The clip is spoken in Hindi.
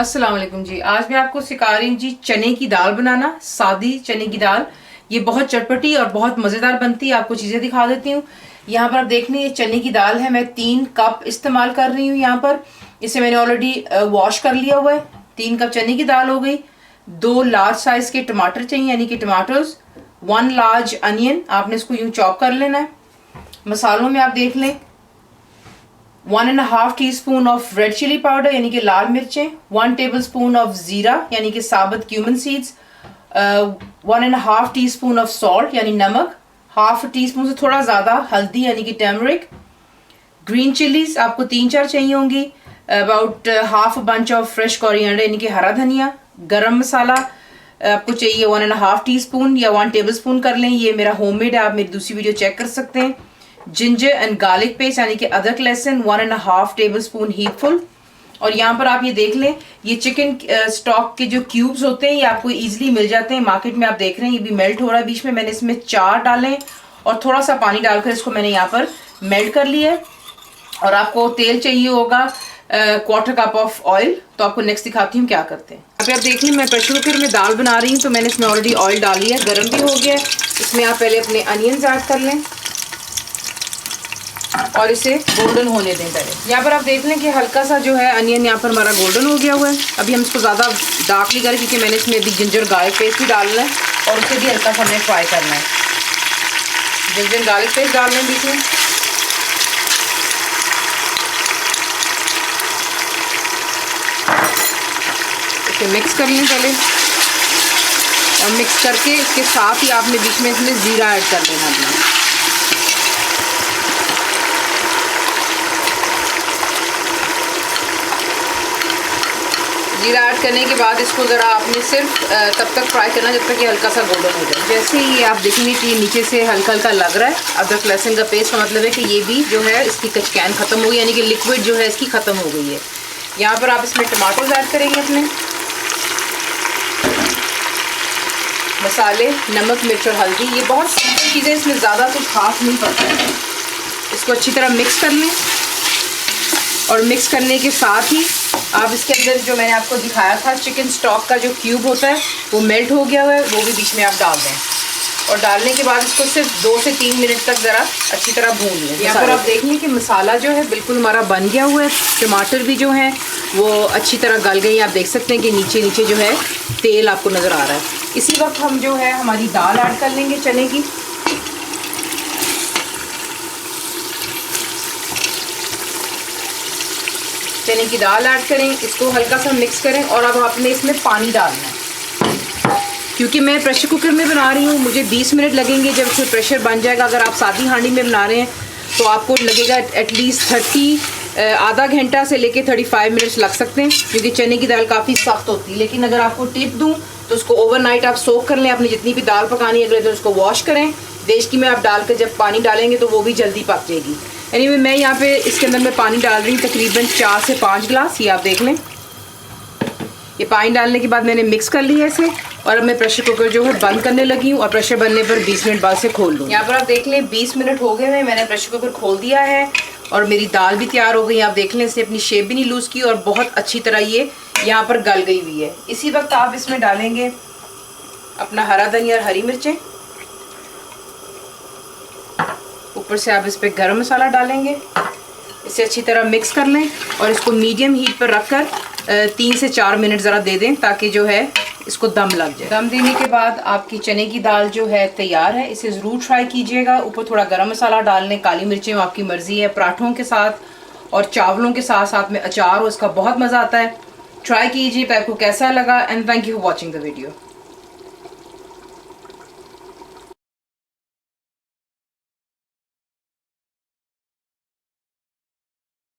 अस्सलाम वालेकुम जी। आज मैं आपको सिखा रही हूँ जी चने की दाल बनाना, सादी चने की दाल। ये बहुत चटपटी और बहुत मज़ेदार बनती है। आपको चीज़ें दिखा देती हूँ। यहाँ पर आप देख लें, ये चने की दाल है, मैं 3 कप इस्तेमाल कर रही हूँ। यहाँ पर इसे मैंने ऑलरेडी वॉश कर लिया हुआ है। 3 कप चने की दाल हो गई। 2 लार्ज साइज के टमाटर चाहिए, यानी कि टमाटोज। 1 लार्ज अनियन, आपने इसको यूँ चॉप कर लेना है। मसालों में आप देख लें 1.5 teaspoon of red chilli powder यानी कि लाल मिर्चें, 1 टेबलस्पून ऑफ जीरा यानी कि साबुत cumin seeds, 1.5 teaspoon of salt यानी नमक, 1/2 टीस्पून से थोड़ा ज़्यादा हल्दी यानी कि टर्मरिक, ग्रीन चिलीज आपको 3-4 चाहिए होंगी, about half bunch of fresh coriander यानी कि हरा धनिया, गरम मसाला आपको चाहिए 1.5 टीस्पून या 1 टेबलस्पून कर लें। ये मेरा होममेड है, आप मेरी दूसरी वीडियो चेक कर सकते हैं। जिंजर एंड गार्लिक पेस्ट यानी कि अदरक लहसुन 1.5 टेबलस्पून हीपफुल। और यहाँ पर आप ये देख लें, ये चिकन स्टॉक के जो क्यूब्स होते हैं ये आपको इजीली मिल जाते हैं मार्केट में। आप देख रहे हैं ये भी मेल्ट हो रहा है बीच में। मैंने इसमें 4 डालें और थोड़ा सा पानी डालकर इसको मैंने यहाँ पर मेल्ट कर लिया है। और आपको तेल चाहिए होगा 1/4 कप ऑफ ऑयल। तो आपको नेक्स्ट दिखाती हूँ क्या करते हैं। अभी आप देख लें, मैं प्रेशर कुकर में दाल बना रही हूँ तो मैंने इसमें ऑलरेडी ऑयल डाली है, गर्म भी हो गया है। इसमें आप पहले अपने अनियंस ऐड कर लें और इसे गोल्डन होने दें पहले। यहाँ पर आप देख लें कि हल्का सा जो है अनियन यहाँ पर हमारा गोल्डन हो गया हुआ है। अभी हम इसको ज़्यादा डार्क नहीं करें क्योंकि मैंने इसमें अभी जिंजर गार्लिक पेस्ट भी डालना है और उसे भी हल्का सा हमें फ्राई करना है। जिंजर गार्लिक पेस्ट डाल लें बीच में। इसे मिक्स कर लें पहले और मिक्स करके इसके साथ ही आपने बीच में इसमें ज़ीरा ऐड कर लेना अपना। जीरा ऐड करने के बाद इसको ज़रा आपने सिर्फ तब तक फ्राई करना जब तक कि हल्का सा गोल्डन हो जाए। जैसे ही आप देखेंगे कि नीचे से हल्का हल्का लग रहा है अदरक लहसुन का पेस्ट, का मतलब है कि ये भी जो है इसकी कचकैन ख़त्म हो गई, यानी कि लिक्विड जो है इसकी ख़त्म हो गई है। यहाँ पर आप इसमें टमाटोज ऐड करेंगे अपने, मसाले, नमक, मिर्च और हल्दी। ये बहुत सिंपल चीज़ें, इसमें ज़्यादा कुछ खास नहीं पड़ता है। इसको अच्छी तरह मिक्स कर लें और मिक्स करने के साथ ही आप इसके अंदर जो मैंने आपको दिखाया था चिकन स्टॉक का जो क्यूब होता है वो मेल्ट हो गया हुआ है, वो भी बीच में आप डाल दें। और डालने के बाद इसको सिर्फ 2 से 3 मिनट तक ज़रा अच्छी तरह भून लें। यहाँ पर आप देख लें कि मसाला जो है बिल्कुल हमारा बन गया हुआ है। टमाटर भी जो है वो अच्छी तरह गल गई। आप देख सकते हैं कि नीचे नीचे जो है तेल आपको नज़र आ रहा है। इसी वक्त हम जो है हमारी दाल ऐड कर लेंगे चने की। चने की दाल ऐड करें, इसको हल्का सा मिक्स करें और अब आपने इसमें पानी डालना है। क्योंकि मैं प्रेशर कुकर में बना रही हूँ, मुझे 20 मिनट लगेंगे जब इसमें प्रेशर बन जाएगा। अगर आप सादी हांडी में बना रहे हैं तो आपको लगेगा एटलीस्ट 30 आधा घंटा से लेके 35 मिनट्स लग सकते हैं, क्योंकि चने की दाल काफ़ी सख्त होती है। लेकिन अगर आपको टिप दूँ तो उसको ओवरनाइट आप सोक कर लें। अपनी जितनी भी दाल पकानी है अगले दिन उसको वॉश करें। देशकी में आप डाल कर जब पानी डालेंगे तो वो भी जल्दी पक जाएगी। एनीवे मैं यहाँ पे इसके अंदर मैं पानी डाल रही हूँ तकरीबन 4 से 5 गिलास। ये आप देख लें, ये पानी डालने के बाद मैंने मिक्स कर लिया इसे और अब मैं प्रेशर कुकर जो है बंद करने लगी हूँ और प्रेशर बनने पर 20 मिनट बाद से खोल लूँ। यहाँ पर आप देख लें 20 मिनट हो गए हैं, मैंने प्रेशर कुकर खोल दिया है और मेरी दाल भी तैयार हो गई। आप देख लें, इसने अपनी शेप भी नहीं लूज़ की और बहुत अच्छी तरह ये यहाँ पर गल गई हुई है। इसी वक्त आप इसमें डालेंगे अपना हरा धनिया और हरी मिर्चें। ऊपर से आप इस पर गरम मसाला डालेंगे। इसे अच्छी तरह मिक्स कर लें और इसको मीडियम हीट पर रखकर 3 से 4 मिनट ज़रा दे दें ताकि जो है इसको दम लग जाए। दम देने के बाद आपकी चने की दाल जो है तैयार है। इसे ज़रूर ट्राई कीजिएगा। ऊपर थोड़ा गरम मसाला डाल लें, काली मिर्चें आपकी मर्ज़ी है। पराठों के साथ और चावलों के साथ साथ में अचार हो, इसका बहुत मज़ा आता है। ट्राई कीजिए, आपको कैसा लगा। And thank you for watching the video.